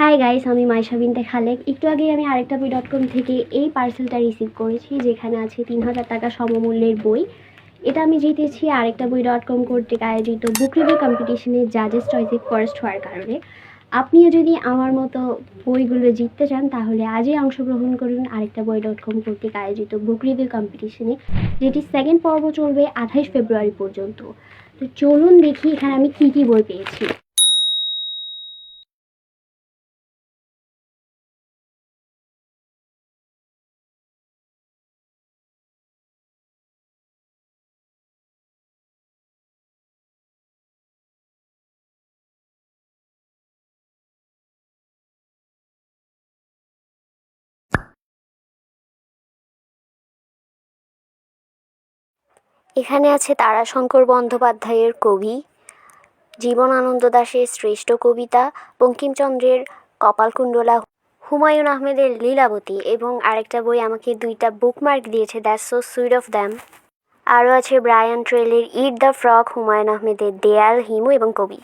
Hi guys, আমি মাইশা বিনতে খালেক। একটু আগেই আমি আরেকটা বই.com থেকে এই পার্সেলটা রিসিভ করেছি, যেখানে আছে ৩,০০০ টাকা সমমূল্যের বই। এটা আমি জিতেছি আরেকটা বই.com কর্তৃক আয়োজিত বুক রিভিউ কম্পিটিশনের জাজেস চয়েসে ফার্স্ট হওয়ার কারণে। আপনিও যদি আমার মতো বইগুলো জিততে চান তাহলে আজই অংশগ্রহণ করুন আরেকটা বই.com কর্তৃক আয়োজিত বুক রিভিউ কম্পিটিশনে, যেটি সেকেন্ড পর্ব চলবে ২৮ ফেব্রুয়ারি পর্যন্ত। তো চলুন দেখি এখানে আমি কী কী বই পেয়েছি। এখানে আছে তারাশঙ্কর বন্দ্যোপাধ্যায়ের কবি, জীবনানন্দ দাশের শ্রেষ্ঠ কবিতা, বঙ্কিমচন্দ্রের কপালকুণ্ডলা, হুমায়ুন আহমেদের লীলাবতী, এবং আরেকটা বই আমাকে 2টা বুকমার্ক দিয়েছে, that's so sweet of them. আরও আছে ব্রায়ান ট্রেলের ইট দ্য ফ্রগ, হুমায়ুন আহমেদের দেয়াল, হিমু এবং কবি।